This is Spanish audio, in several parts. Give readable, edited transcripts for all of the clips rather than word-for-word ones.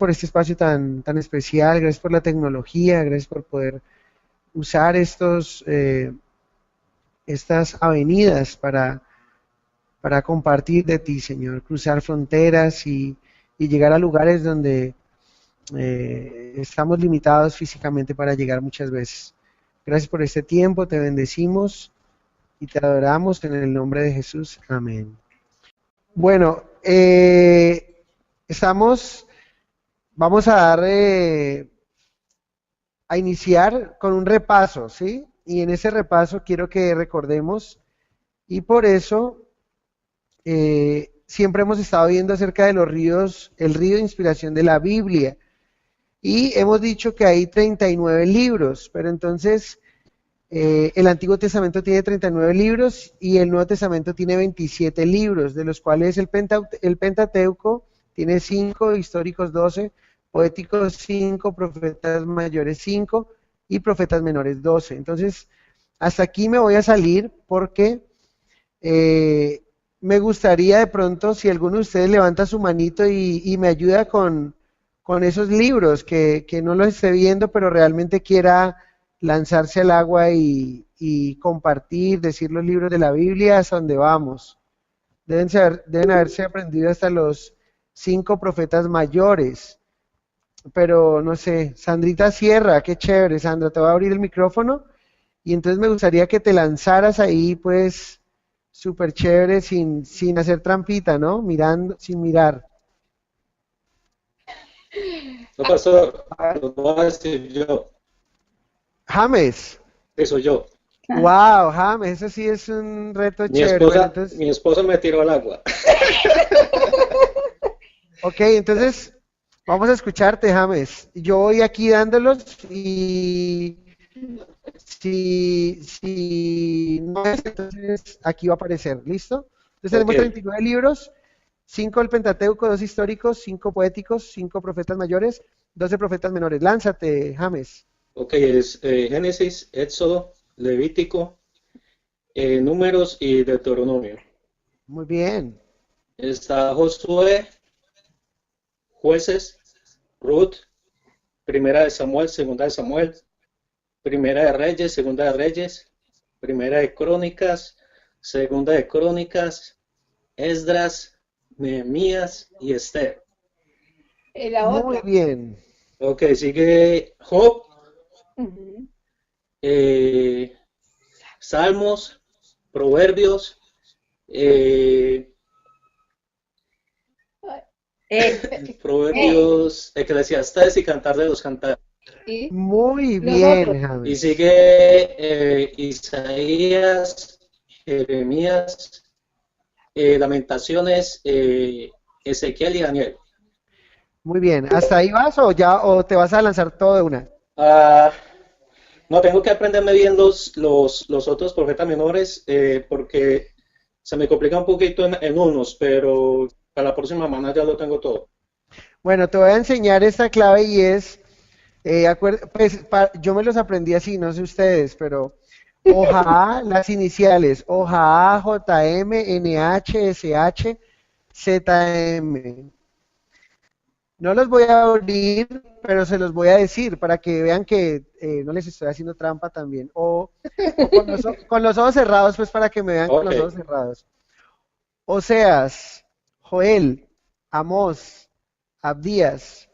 por este espacio tan especial, gracias por la tecnología, gracias por poder usar estas avenidas para compartir de ti, Señor, cruzar fronteras y llegar a lugares donde estamos limitados físicamente para llegar muchas veces. Gracias por este tiempo, te bendecimos y te adoramos en el nombre de Jesús. Amén. Bueno, vamos a iniciar con un repaso, ¿sí? Y en ese repaso quiero que recordemos, y por eso siempre hemos estado viendo acerca de los ríos, el río de inspiración de la Biblia, y hemos dicho que hay 39 libros, pero entonces el Antiguo Testamento tiene 39 libros y el Nuevo Testamento tiene 27 libros, de los cuales el Pentateuco tiene 5, históricos 12, poéticos 5, profetas mayores 5 y profetas menores 12. Entonces, hasta aquí me voy a salir porque me gustaría de pronto, si alguno de ustedes levanta su manito y me ayuda con esos libros, que no los esté viendo, pero realmente quiera lanzarse al agua y compartir, decir los libros de la Biblia hasta donde vamos. Deben haberse aprendido hasta los 5 profetas mayores, pero no sé, Sandrita Sierra, qué chévere, Sandra, te voy a abrir el micrófono y entonces me gustaría que te lanzaras ahí, pues, súper chévere, sin hacer trampita, ¿no? Mirando, sin mirar. No, pastor, lo voy a decir yo. James. Eso yo. Wow, James, eso sí es un reto chévere. Bueno, entonces... Mi esposa me tiró al agua. Ok, entonces vamos a escucharte, James. Yo voy aquí dándolos y si no es, entonces aquí va a aparecer. ¿Listo? Entonces tenemos 39 libros, 5 del Pentateuco, 2 históricos, 5 poéticos, 5 profetas mayores, 12 profetas menores. Lánzate, James. Ok, es Génesis, Éxodo, Levítico, Números y Deuteronomio. Muy bien. Está Josué, Jueces, Ruth, Primera de Samuel, Segunda de Samuel, Primera de Reyes, Segunda de Reyes, Primera de Crónicas, Segunda de Crónicas, Esdras, Nehemías y Esther. Muy bien. Ok, sigue Job, Salmos, Proverbios, Proverbios, Eclesiastés y Cantar de los Cantares. Muy bien, James. Y sigue Isaías, Jeremías, Lamentaciones, Ezequiel y Daniel. Muy bien. ¿Hasta ahí vas o te vas a lanzar todo de una? No, tengo que aprenderme bien los otros profetas menores porque se me complica un poquito en unos, pero para la próxima semana ya lo tengo todo. Bueno, te voy a enseñar esta clave y es, pues yo me los aprendí así, no sé ustedes, pero OJA, las iniciales, OJA, JM, NH, SH, ZM. No los voy a abrir, pero se los voy a decir para que vean que no les estoy haciendo trampa también. O con los ojos cerrados, pues para que me vean con los ojos cerrados. Oseas, Joel, Amós, Abdías,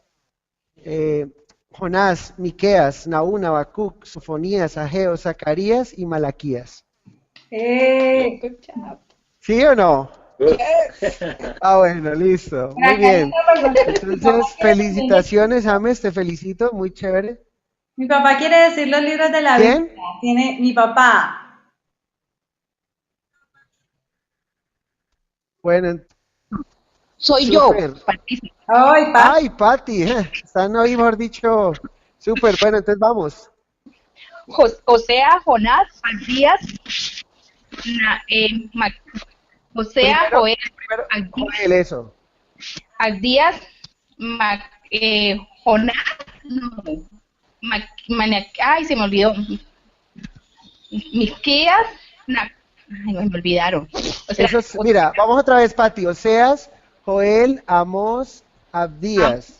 Jonás, Miqueas, Nahum, Habacuc, Sofonías, Ageo, Zacarías y Malaquías. ¿Sí o no? Bueno, listo, muy bien. Entonces, felicitaciones, James, te felicito, muy chévere. Mi papá quiere decir los libros de la Biblia. Tiene mi papá. Bueno, soy super. Yo. Ay, Pati, están hoy, mejor dicho, súper. Bueno, entonces vamos. Osea, Jonás, Abdías, Osea, Joel, Joel, eso. Abdías, Jonás, ay, se me olvidó. Miqueas, ay, me olvidaron. O sea, mira, vamos otra vez, Pati. Oseas, Joel, Amós, Abdías.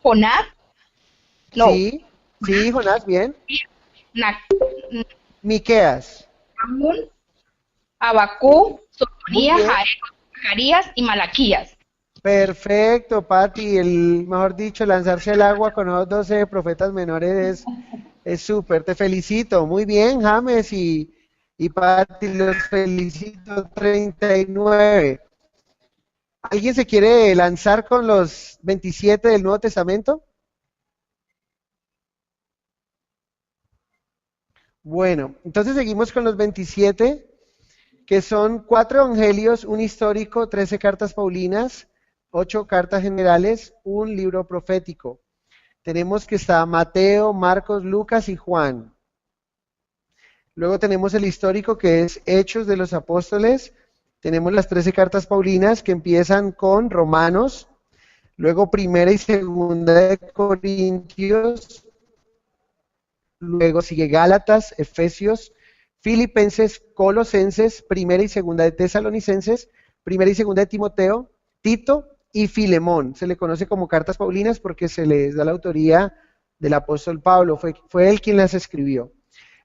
Jonás, no, Sí, sí, Jonás, bien. Na- Miqueas. Nahum, Abacú, Muy Sofonías, bien. Zacarías y Malaquías. Perfecto, Pati. Mejor dicho, lanzarse al agua con los 12 profetas menores es súper. Te felicito. Muy bien, James y Pati, los felicito. 39. ¿Alguien se quiere lanzar con los 27 del Nuevo Testamento? Bueno, entonces seguimos con los 27, que son 4 evangelios, un histórico, 13 cartas paulinas, 8 cartas generales, un libro profético. Tenemos que está Mateo, Marcos, Lucas y Juan. Luego tenemos el histórico, que es Hechos de los Apóstoles. Tenemos las 13 cartas paulinas que empiezan con Romanos, luego primera y segunda de Corintios, luego sigue Gálatas, Efesios, Filipenses, Colosenses, primera y segunda de Tesalonicenses, primera y segunda de Timoteo, Tito y Filemón. Se le conoce como cartas paulinas porque se les da la autoría del apóstol Pablo, fue él quien las escribió.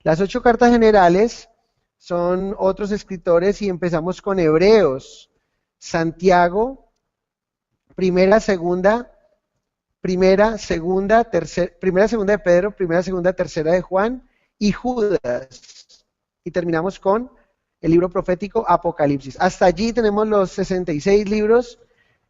Las 8 cartas generales son otros escritores y empezamos con Hebreos, Santiago, primera, segunda de Pedro, primera, segunda, tercera de Juan y Judas. Y terminamos con el libro profético Apocalipsis. Hasta allí tenemos los 66 libros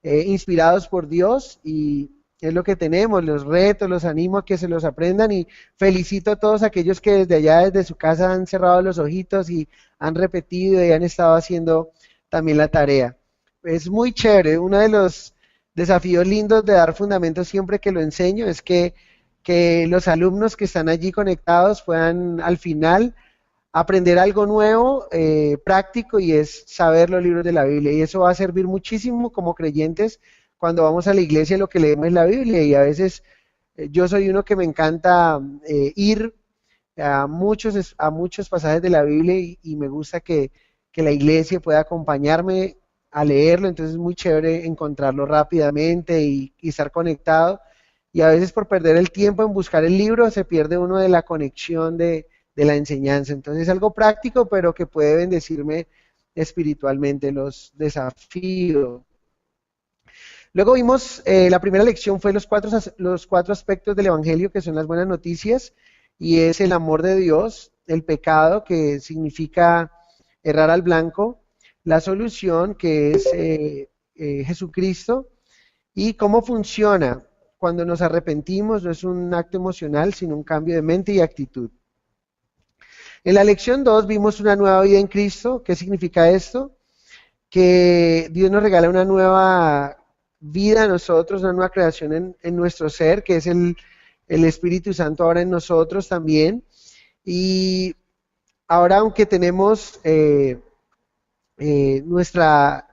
inspirados por Dios y es lo que tenemos. Los retos, los animo a que se los aprendan y felicito a todos aquellos que desde allá, desde su casa, han cerrado los ojitos y han repetido y han estado haciendo también la tarea. Es muy chévere. Uno de los desafíos lindos de dar fundamentos siempre que lo enseño es que los alumnos que están allí conectados puedan al final aprender algo nuevo, práctico, y es saber los libros de la Biblia. Y eso va a servir muchísimo como creyentes cuando vamos a la iglesia, lo que leemos es la Biblia. Y a veces yo soy uno que me encanta ir a muchos pasajes de la Biblia y me gusta que la iglesia pueda acompañarme a leerlo, entonces es muy chévere encontrarlo rápidamente y estar conectado. Y a veces por perder el tiempo en buscar el libro se pierde uno de la conexión de la enseñanza. Entonces es algo práctico, pero que puede bendecirme espiritualmente. Los desafíos. Luego vimos, la primera lección fue los cuatro aspectos del Evangelio, que son las buenas noticias, y es el amor de Dios, el pecado, que significa errar al blanco, la solución, que es Jesucristo, y cómo funciona cuando nos arrepentimos. No es un acto emocional, sino un cambio de mente y actitud. En la lección 2 vimos una nueva vida en Cristo. ¿Qué significa esto? Que Dios nos regala una nueva vida a nosotros, una nueva creación en nuestro ser, que es el Espíritu Santo ahora en nosotros también. Y ahora, aunque tenemos nuestra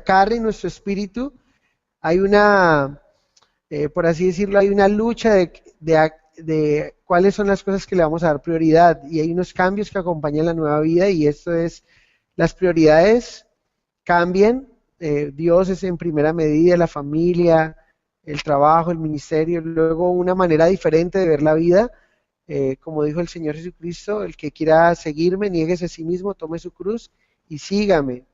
carne y nuestro espíritu, hay por así decirlo, hay una lucha de cuáles son las cosas que le vamos a dar prioridad, y hay unos cambios que acompañan la nueva vida, y esto es, las prioridades cambian. Dios es en primera medida, la familia, el trabajo, el ministerio, luego una manera diferente de ver la vida, como dijo el Señor Jesucristo: el que quiera seguirme, niéguese a sí mismo, tome su cruz y sígame.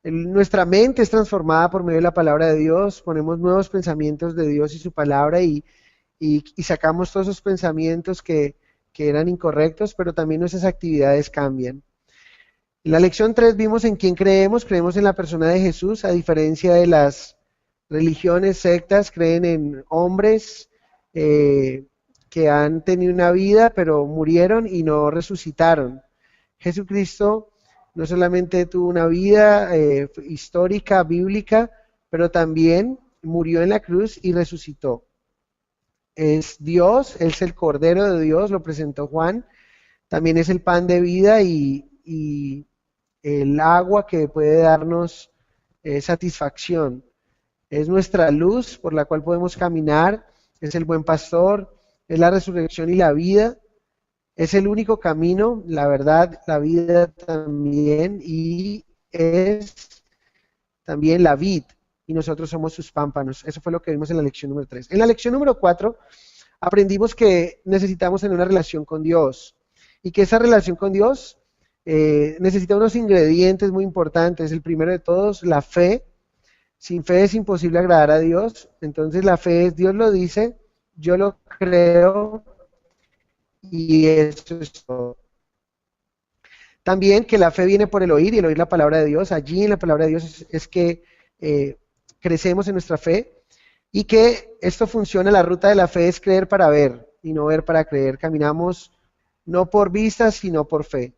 Nuestra mente es transformada por medio de la palabra de Dios, ponemos nuevos pensamientos de Dios y su palabra y sacamos todos esos pensamientos que eran incorrectos, pero también nuestras actividades cambian. En la lección 3 vimos en quién creemos en la persona de Jesús, a diferencia de las religiones, sectas, creen en hombres que han tenido una vida, pero murieron y no resucitaron. Jesucristo no solamente tuvo una vida histórica, bíblica, pero también murió en la cruz y resucitó. Es Dios, es el Cordero de Dios, lo presentó Juan, también es el pan de vida y el agua que puede darnos satisfacción. Es nuestra luz por la cual podemos caminar, es el buen pastor, es la resurrección y la vida. Es el único camino, la verdad, la vida también, y es también la vid. y nosotros somos sus pámpanos. Eso fue lo que vimos en la lección número 3. En la lección número 4 aprendimos que necesitamos tener una relación con Dios y que esa relación con Dios necesita unos ingredientes muy importantes. El primero de todos, la fe. Sin fe es imposible agradar a Dios. Entonces la fe es, Dios lo dice, yo lo creo y eso es todo. También que la fe viene por el oír y el oír la palabra de Dios. Allí en la palabra de Dios es que crecemos en nuestra fe y que esto funciona, la ruta de la fe es creer para ver y no ver para creer. Caminamos no por vista, sino por fe.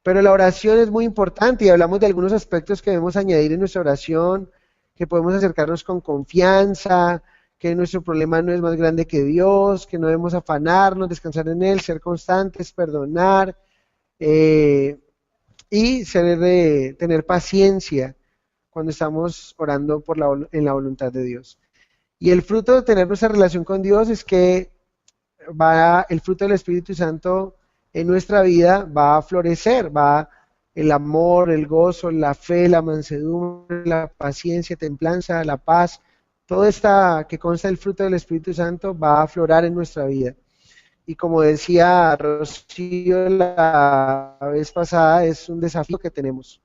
Pero la oración es muy importante y hablamos de algunos aspectos que debemos añadir en nuestra oración, que podemos acercarnos con confianza, que nuestro problema no es más grande que Dios, que no debemos afanarnos, descansar en Él, ser constantes, perdonar y tener paciencia cuando estamos orando en la voluntad de Dios. Y el fruto de tener nuestra relación con Dios es que el fruto del Espíritu Santo en nuestra vida va a florecer, el amor, el gozo, la fe, la mansedumbre, la paciencia, templanza, la paz, todo esta que consta del fruto del Espíritu Santo va a aflorar en nuestra vida. Y como decía Rocío la vez pasada, es un desafío que tenemos.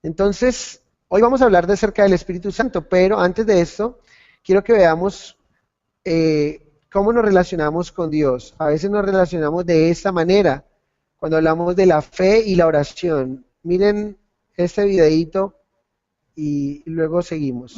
Entonces, hoy vamos a hablar acerca del Espíritu Santo, pero antes de esto, quiero que veamos cómo nos relacionamos con Dios. A veces nos relacionamos de esta manera, cuando hablamos de la fe y la oración. Miren este videíto y luego seguimos.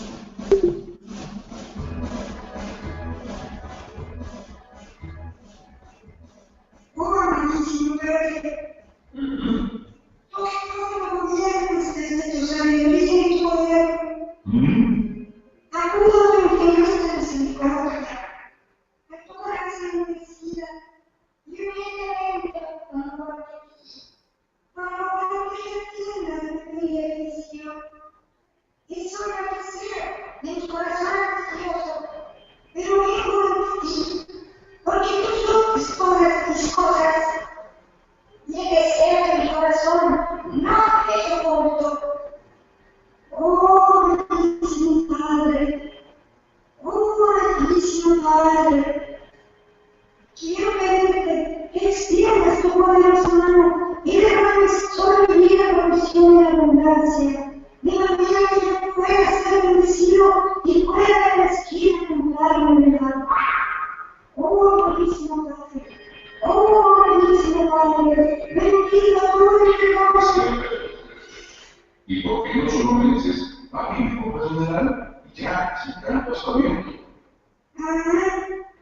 ¿Y por qué no solo me dices, a mí me puedes ayudar? Ya, si tanto está bien.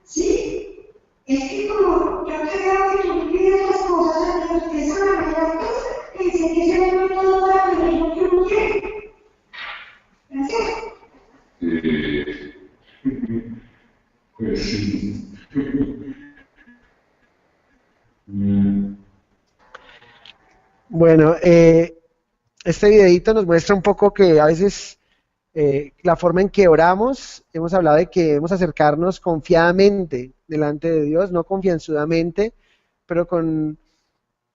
Sí, es que como yo creo que tú pides las cosas a Dios de esa manera, pensé que se me todo para pedir lo que uno quiere. Gracias. Pues sí. Bueno, este videito nos muestra un poco que a veces la forma en que oramos, hemos hablado de que debemos acercarnos confiadamente delante de Dios, no confianzudamente, pero con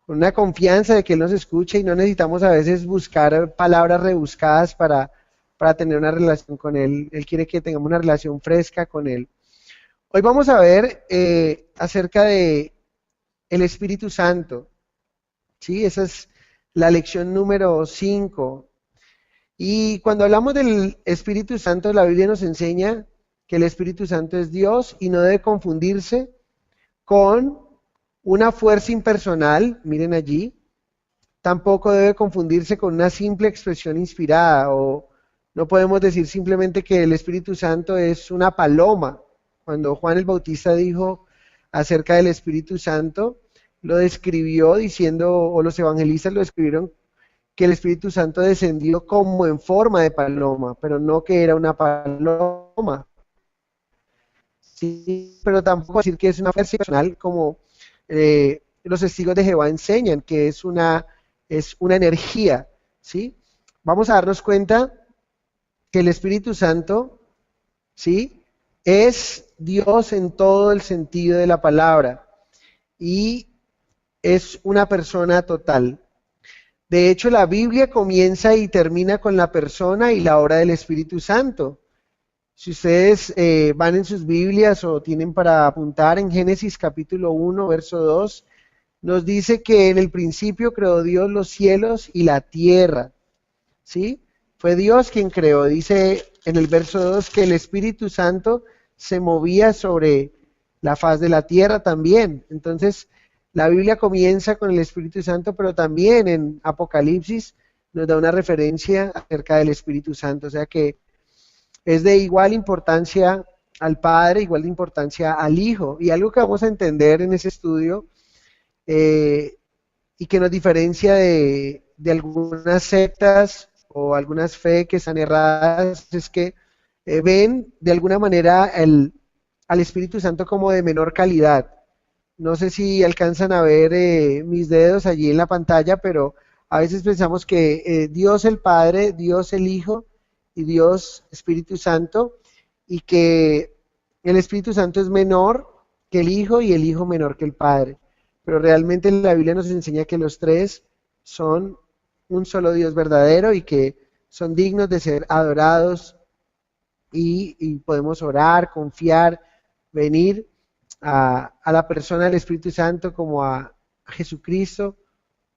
una confianza de que Él nos escuche y no necesitamos a veces buscar palabras rebuscadas para tener una relación con Él. Él quiere que tengamos una relación fresca con Él. Hoy vamos a ver acerca de el Espíritu Santo. ¿Sí? Esa es la lección número 5. Y cuando hablamos del Espíritu Santo, la Biblia nos enseña que el Espíritu Santo es Dios y no debe confundirse con una fuerza impersonal, miren allí, tampoco debe confundirse con una simple expresión inspirada, o no podemos decir simplemente que el Espíritu Santo es una paloma. Cuando Juan el Bautista dijo acerca del Espíritu Santo, lo describió diciendo, o los evangelistas lo describieron, que el Espíritu Santo descendió como en forma de paloma, pero no que era una paloma. Sí, pero tampoco decir que es una fuerza personal como los testigos de Jehová enseñan, que es una energía. ¿Sí? Vamos a darnos cuenta que el Espíritu Santo, ¿sí?, es Dios en todo el sentido de la palabra y es una persona total. De hecho, la Biblia comienza y termina con la persona y la obra del Espíritu Santo. Si ustedes van en sus Biblias o tienen para apuntar en Génesis capítulo 1, verso 2, nos dice que en el principio creó Dios los cielos y la tierra, ¿sí? Fue Dios quien creó. Dice en el verso 2 que el Espíritu Santo se movía sobre la faz de la tierra también. Entonces, la Biblia comienza con el Espíritu Santo, pero también en Apocalipsis nos da una referencia acerca del Espíritu Santo. O sea que es de igual importancia al Padre, igual de importancia al Hijo. Y algo que vamos a entender en ese estudio y que nos diferencia de algunas sectas o algunas fe que están erradas es que ven de alguna manera al Espíritu Santo como de menor calidad. No sé si alcanzan a ver mis dedos allí en la pantalla, pero a veces pensamos que Dios el Padre, Dios el Hijo y Dios Espíritu Santo, y que el Espíritu Santo es menor que el Hijo y el Hijo menor que el Padre. Pero realmente la Biblia nos enseña que los tres son un solo Dios verdadero y que son dignos de ser adorados y podemos orar, confiar, venir a la persona del Espíritu Santo como a Jesucristo,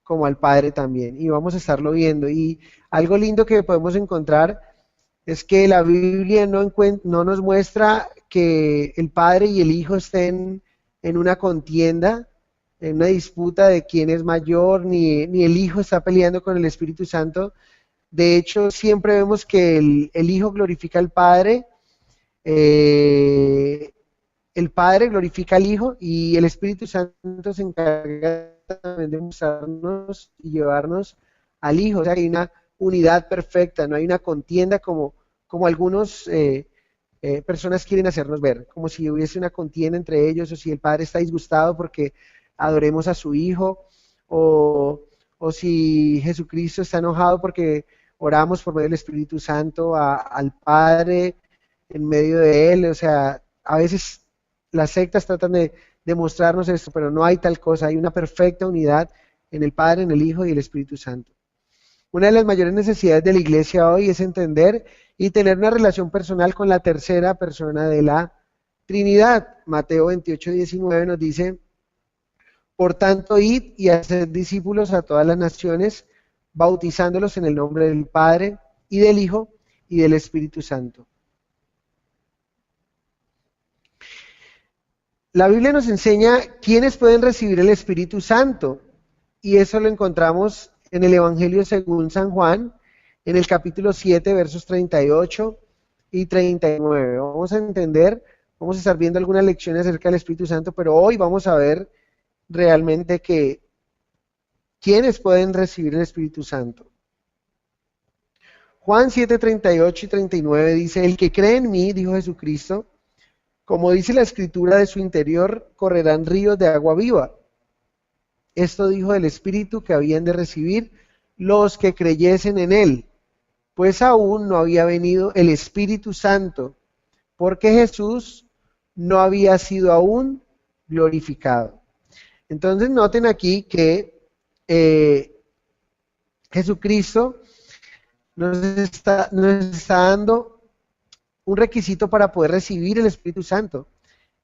como al Padre también. Y vamos a estarlo viendo. Y algo lindo que podemos encontrar es que la Biblia no nos muestra que el Padre y el Hijo estén en una contienda, en una disputa de quién es mayor, ni el Hijo está peleando con el Espíritu Santo. De hecho, siempre vemos que el Hijo glorifica al Padre, el Padre glorifica al Hijo y el Espíritu Santo se encarga también de mostrarnos y llevarnos al Hijo. O sea, hay una unidad perfecta, no hay una contienda como algunos personas quieren hacernos ver, como si hubiese una contienda entre ellos o si el Padre está disgustado porque adoremos a su Hijo o si Jesucristo está enojado porque oramos por medio del Espíritu Santo al Padre en medio de Él. O sea, a veces las sectas tratan de mostrarnos esto, pero no hay tal cosa, hay una perfecta unidad en el Padre, en el Hijo y el Espíritu Santo. Una de las mayores necesidades de la iglesia hoy es entender y tener una relación personal con la tercera persona de la Trinidad. Mateo 28:19 nos dice: por tanto, id y haced discípulos a todas las naciones, bautizándolos en el nombre del Padre, y del Hijo, y del Espíritu Santo. La Biblia nos enseña quiénes pueden recibir el Espíritu Santo, y eso lo encontramos en el Evangelio según San Juan, en el capítulo 7, versos 38 y 39. Vamos a entender, vamos a estar viendo algunas lecciones acerca del Espíritu Santo, pero hoy vamos a ver realmente que quiénes pueden recibir el Espíritu Santo. Juan 7, 38 y 39 dice: el que cree en mí, dijo Jesucristo, como dice la Escritura, de su interior correrán ríos de agua viva. Esto dijo del Espíritu que habían de recibir los que creyesen en él, pues aún no había venido el Espíritu Santo, porque Jesús no había sido aún glorificado. Entonces noten aquí que Jesucristo nos está dando un requisito para poder recibir el Espíritu Santo.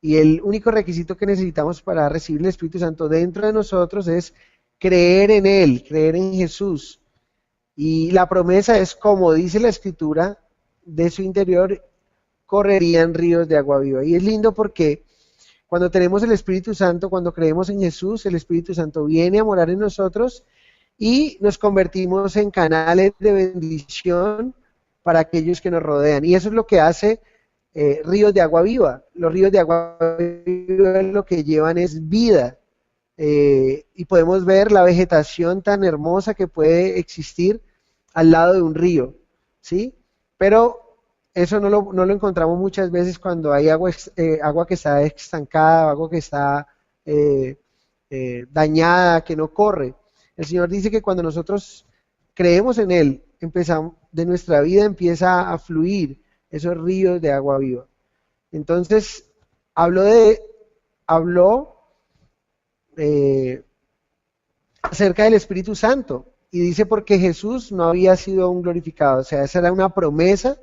Y el único requisito que necesitamos para recibir el Espíritu Santo dentro de nosotros es creer en Él, creer en Jesús. Y la promesa es, como dice la Escritura, de su interior correrían ríos de agua viva. Y es lindo porque cuando tenemos el Espíritu Santo, cuando creemos en Jesús, el Espíritu Santo viene a morar en nosotros y nos convertimos en canales de bendición para aquellos que nos rodean. Y eso es lo que hace ríos de agua viva. Los ríos de agua viva lo que llevan es vida. Y podemos ver la vegetación tan hermosa que puede existir al lado de un río, ¿sí? Pero eso no lo encontramos muchas veces cuando hay agua que está estancada, agua que está dañada, que no corre. El Señor dice que cuando nosotros creemos en Él, de nuestra vida empieza a fluir esos ríos de agua viva. Entonces, habló acerca del Espíritu Santo. y dice porque Jesús no había sido aún glorificado, o sea, esa era una promesa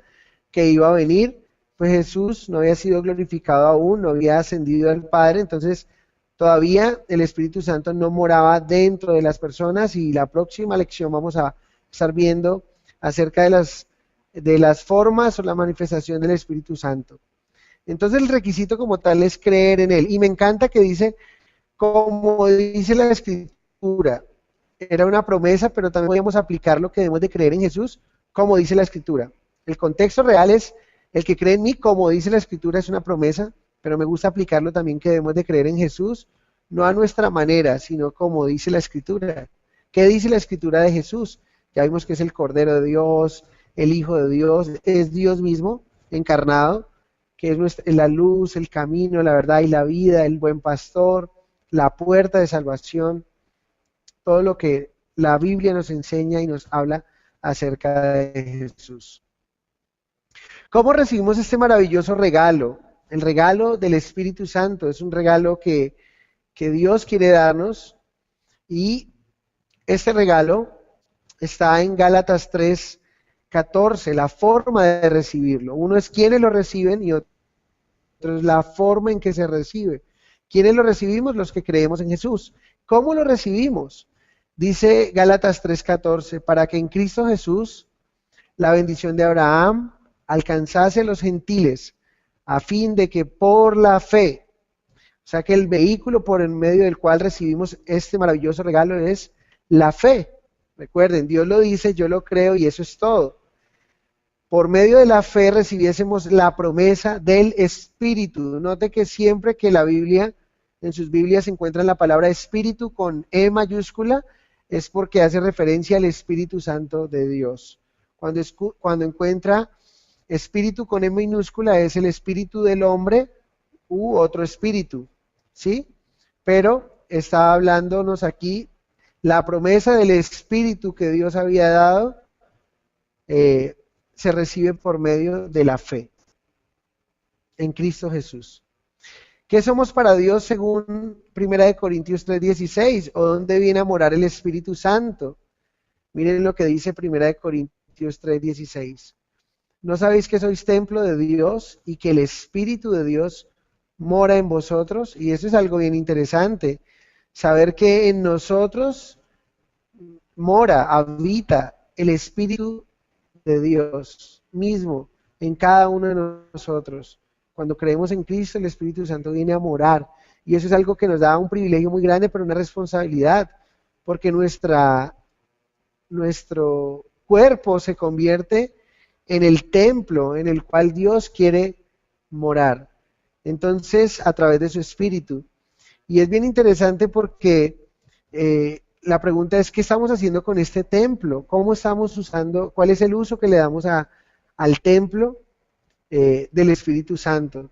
que iba a venir, pues Jesús no había sido glorificado aún, no había ascendido al Padre, entonces todavía el Espíritu Santo no moraba dentro de las personas, y la próxima lección vamos a estar viendo acerca de las formas o la manifestación del Espíritu Santo. Entonces el requisito como tal es creer en Él, y me encanta que dice, como dice la Escritura, era una promesa, pero también podemos aplicar lo que debemos de creer en Jesús, como dice la Escritura. El contexto real es, el que cree en mí, como dice la Escritura, es una promesa, pero me gusta aplicarlo también que debemos de creer en Jesús, no a nuestra manera, sino como dice la Escritura. ¿Qué dice la Escritura de Jesús? Ya vimos que es el Cordero de Dios, el Hijo de Dios, es Dios mismo encarnado, que es la luz, el camino, la verdad y la vida, el buen pastor, la puerta de salvación, todo lo que la Biblia nos enseña y nos habla acerca de Jesús. ¿Cómo recibimos este maravilloso regalo? El regalo del Espíritu Santo es un regalo que Dios quiere darnos, y este regalo está en Gálatas 3:14, la forma de recibirlo. Uno es quienes lo reciben y otro es la forma en que se recibe. ¿Quiénes lo recibimos? Los que creemos en Jesús. ¿Cómo lo recibimos? Dice Gálatas 3:14, para que en Cristo Jesús la bendición de Abraham alcanzase a los gentiles, a fin de que por la fe, o sea que el vehículo por el medio del cual recibimos este maravilloso regalo es la fe. Recuerden, Dios lo dice, yo lo creo y eso es todo. Por medio de la fe recibiésemos la promesa del Espíritu. Note que siempre que la Biblia, en sus Biblias se encuentra la palabra Espíritu con E mayúscula, es porque hace referencia al Espíritu Santo de Dios. Cuando encuentra Espíritu con E minúscula es el espíritu del hombre u otro espíritu, ¿sí? Pero está hablándonos aquí la promesa del Espíritu que Dios había dado, se recibe por medio de la fe en Cristo Jesús. ¿Qué somos para Dios según 1 Corintios 3:16? ¿O dónde viene a morar el Espíritu Santo? Miren lo que dice 1 Corintios 3:16. ¿No sabéis que sois templo de Dios y que el Espíritu de Dios mora en vosotros? Y eso es algo bien interesante, saber que en nosotros mora, habita el Espíritu de Dios mismo en cada uno de nosotros. Cuando creemos en Cristo, el Espíritu Santo viene a morar, y eso es algo que nos da un privilegio muy grande, pero una responsabilidad, porque nuestro cuerpo se convierte en el templo en el cual Dios quiere morar, entonces a través de su Espíritu. Y es bien interesante porque la pregunta es, ¿qué estamos haciendo con este templo? ¿Cómo estamos usando? ¿Cuál es el uso que le damos al templo del Espíritu Santo?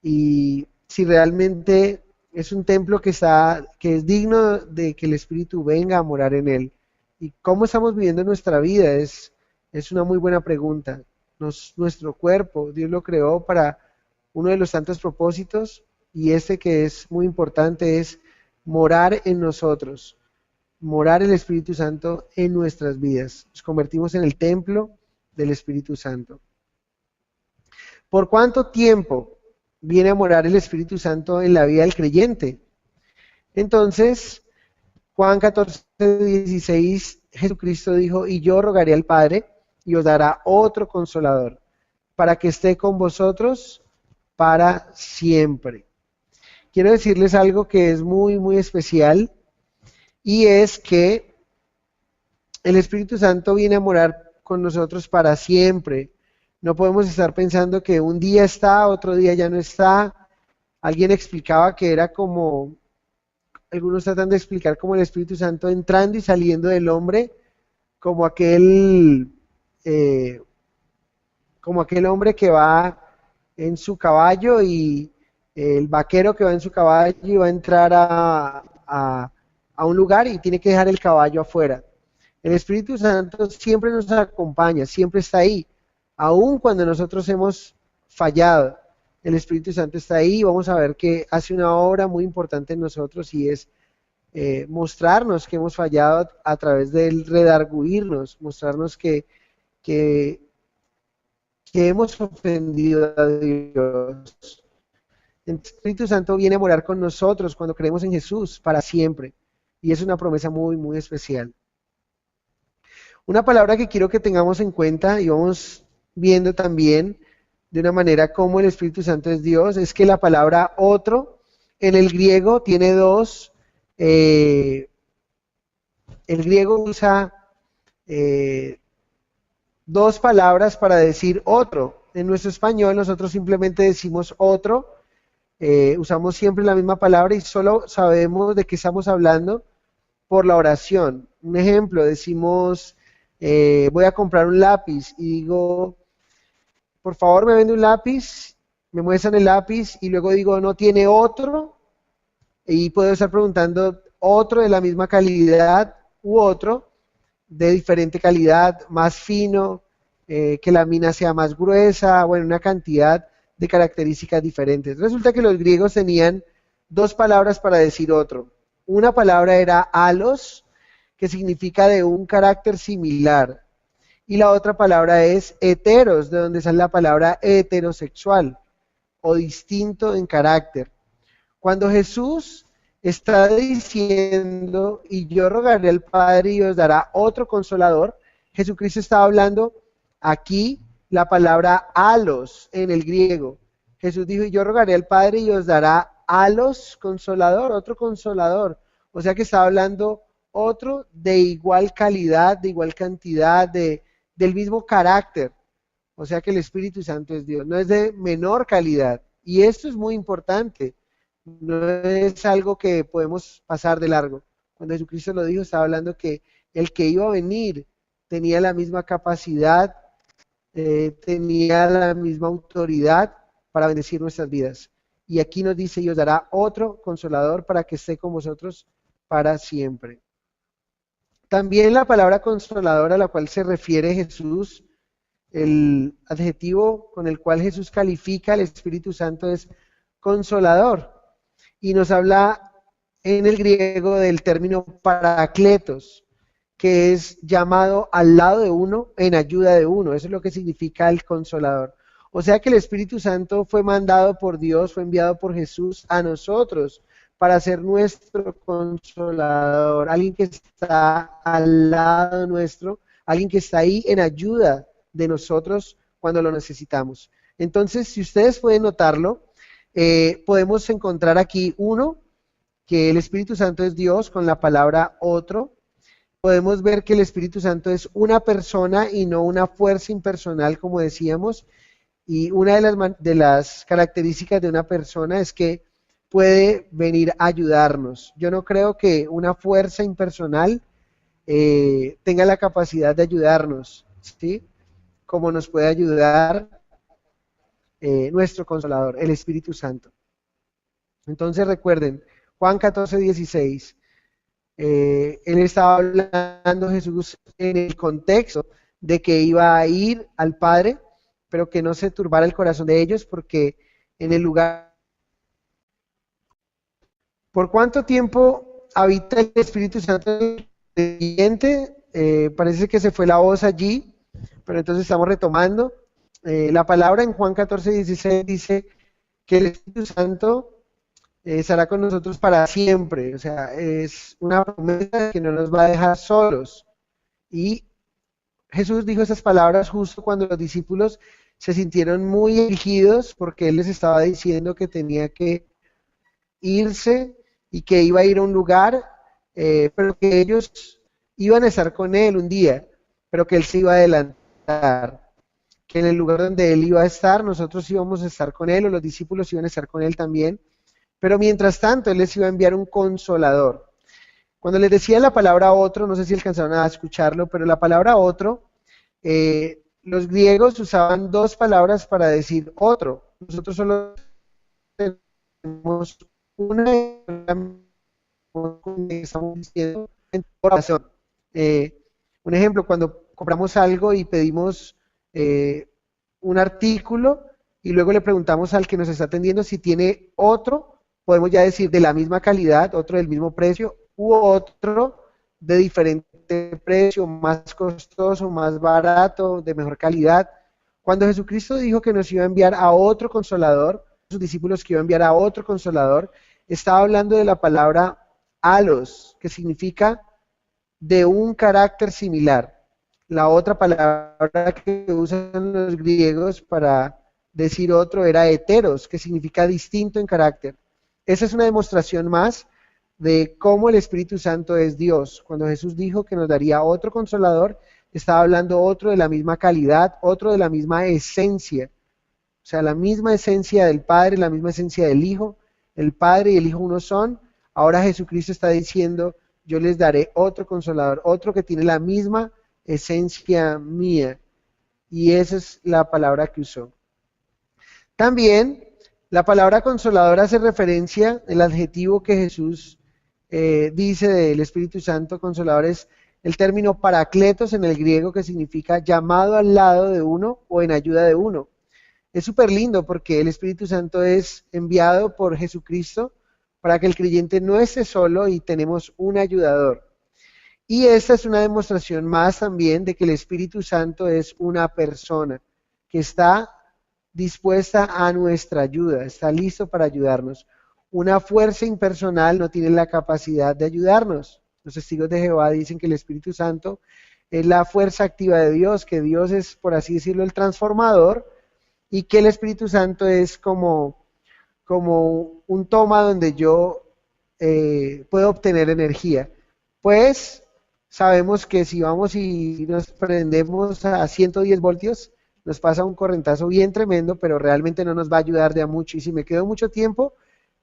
Y si realmente es un templo que es digno de que el Espíritu venga a morar en él. ¿Y cómo estamos viviendo nuestra vida? Es una muy buena pregunta. Nuestro cuerpo, Dios lo creó para uno de los tantos propósitos, y este que es muy importante es morar en nosotros, morar el Espíritu Santo en nuestras vidas. Nos convertimos en el templo del Espíritu Santo. ¿Por cuánto tiempo viene a morar el Espíritu Santo en la vida del creyente? Entonces, Juan 14:16, Jesucristo dijo, y yo rogaré al Padre, y os dará otro consolador, para que esté con vosotros para siempre. Quiero decirles algo que es muy, muy especial, y es que el Espíritu Santo viene a morar con nosotros para siempre. No podemos estar pensando que un día está, otro día ya no está. Alguien explicaba que era como, algunos tratan de explicar como el Espíritu Santo entrando y saliendo del hombre, como aquel hombre que va en su caballo, y el vaquero que va en su caballo y va a entrar a un lugar y tiene que dejar el caballo afuera. El Espíritu Santo siempre nos acompaña, siempre está ahí, aun cuando nosotros hemos fallado. El Espíritu Santo está ahí, y vamos a ver que hace una obra muy importante en nosotros, y es mostrarnos que hemos fallado a través del redarguirnos, mostrarnos que hemos ofendido a Dios. El Espíritu Santo viene a morar con nosotros cuando creemos en Jesús para siempre. Y es una promesa muy, muy especial. Una palabra que quiero que tengamos en cuenta y vamos viendo también de una manera cómo el Espíritu Santo es Dios, es que la palabra otro en el griego tiene dos. El griego usa dos palabras para decir otro. En nuestro español nosotros simplemente decimos otro. Usamos siempre la misma palabra y solo sabemos de qué estamos hablando por la oración. Un ejemplo, decimos, voy a comprar un lápiz y digo, por favor me vende un lápiz, me muestran el lápiz y luego digo, ¿no tiene otro? Y puedo estar preguntando otro de la misma calidad u otro de diferente calidad, más fino, que la mina sea más gruesa, bueno, una cantidad de características diferentes. Resulta que los griegos tenían dos palabras para decir otro. Una palabra era alos, que significa de un carácter similar, y la otra palabra es heteros, de donde sale la palabra heterosexual, o distinto en carácter. Cuando Jesús está diciendo, y yo rogaré al Padre y os dará otro consolador, Jesucristo estaba hablando aquí la palabra alos en el griego. Jesús dijo, y yo rogaré al Padre y os dará alos consolador, otro consolador. O sea que estaba hablando otro de igual calidad, de igual cantidad, del mismo carácter. O sea que el Espíritu Santo es Dios, no es de menor calidad. Y esto es muy importante, no es algo que podemos pasar de largo. Cuando Jesucristo lo dijo, estaba hablando que el que iba a venir tenía la misma capacidad, tenía la misma autoridad para bendecir nuestras vidas. Y aquí nos dice, y os dará otro consolador para que esté con vosotros para siempre. También la palabra consolador a la cual se refiere Jesús, el adjetivo con el cual Jesús califica al Espíritu Santo es consolador. Y nos habla en el griego del término parakletos, que es llamado al lado de uno, en ayuda de uno. Eso es lo que significa el consolador. O sea que el Espíritu Santo fue mandado por Dios, fue enviado por Jesús a nosotros para ser nuestro consolador, alguien que está al lado nuestro, alguien que está ahí en ayuda de nosotros cuando lo necesitamos. Entonces, si ustedes pueden notarlo, podemos encontrar aquí uno, que el Espíritu Santo es Dios con la palabra otro. Podemos ver que el Espíritu Santo es una persona y no una fuerza impersonal, como decíamos. Y una de las características de una persona es que puede venir a ayudarnos. Yo no creo que una fuerza impersonal tenga la capacidad de ayudarnos, ¿sí? Como nos puede ayudar nuestro Consolador, el Espíritu Santo. Entonces recuerden, Juan 14:16, él estaba hablando Jesús en el contexto de que iba a ir al Padre, pero que no se turbara el corazón de ellos, porque en el lugar... ¿Por cuánto tiempo habita el Espíritu Santo en el creyente? Parece que se fue la voz allí, pero entonces estamos retomando. La palabra en Juan 14:16 dice que el Espíritu Santo estará con nosotros para siempre. O sea, es una promesa que no nos va a dejar solos. Y Jesús dijo esas palabras justo cuando los discípulos se sintieron muy afligidos porque Él les estaba diciendo que tenía que irse y que iba a ir a un lugar, pero que ellos iban a estar con Él un día, pero que Él se iba a adelantar, que en el lugar donde Él iba a estar, nosotros íbamos a estar con Él, o los discípulos iban a estar con Él también, pero mientras tanto Él les iba a enviar un consolador. Cuando les decía la palabra otro, no sé si alcanzaron a escucharlo, pero la palabra otro, los griegos usaban dos palabras para decir otro. Nosotros solo tenemos una que estamos diciendo en oración. Un ejemplo, cuando compramos algo y pedimos un artículo y luego le preguntamos al que nos está atendiendo si tiene otro, podemos ya decir de la misma calidad, otro del mismo precio, u otro de diferente precio, más costoso, más barato, de mejor calidad. Cuando Jesucristo dijo que nos iba a enviar a otro consolador, sus discípulos que iba a enviar a otro consolador, estaba hablando de la palabra alos, que significa de un carácter similar. La otra palabra que usan los griegos para decir otro era heteros, que significa distinto en carácter. Esa es una demostración más de cómo el Espíritu Santo es Dios. Cuando Jesús dijo que nos daría otro consolador, estaba hablando otro de la misma calidad, otro de la misma esencia. O sea, la misma esencia del Padre, la misma esencia del Hijo. El Padre y el Hijo uno son. Ahora Jesucristo está diciendo, yo les daré otro consolador, otro que tiene la misma esencia mía. Y esa es la palabra que usó. También la palabra consolador hace referencia, el adjetivo que Jesús dice del Espíritu Santo consolador es el término paracletos en el griego, que significa llamado al lado de uno o en ayuda de uno. Es súper lindo porque el Espíritu Santo es enviado por Jesucristo para que el creyente no esté solo y tenemos un ayudador. Y esta es una demostración más también de que el Espíritu Santo es una persona que está dispuesta a nuestra ayuda, está listo para ayudarnos. Una fuerza impersonal no tiene la capacidad de ayudarnos. Los testigos de Jehová dicen que el Espíritu Santo es la fuerza activa de Dios, que Dios es, por así decirlo, el transformador, y que el Espíritu Santo es como un toma donde yo puedo obtener energía. Pues sabemos que si vamos y nos prendemos a 110 voltios, nos pasa un correntazo bien tremendo, pero realmente no nos va a ayudar de a mucho. Y si me quedo mucho tiempo,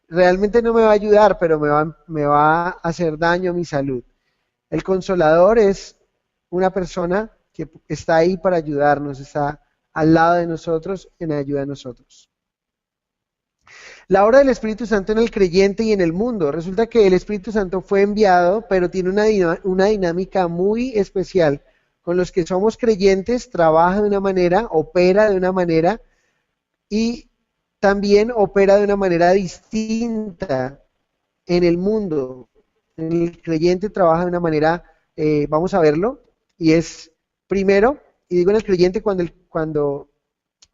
realmente no me va a ayudar, pero me va a hacer daño a mi salud. El consolador es una persona que está ahí para ayudarnos, está al lado de nosotros, en ayuda a nosotros. La obra del Espíritu Santo en el creyente y en el mundo. Resulta que el Espíritu Santo fue enviado, pero tiene una dinámica muy especial. Con los que somos creyentes, trabaja de una manera, opera de una manera, y también opera de una manera distinta en el mundo. El creyente trabaja de una manera, vamos a verlo, y es primero, y digo en el creyente cuando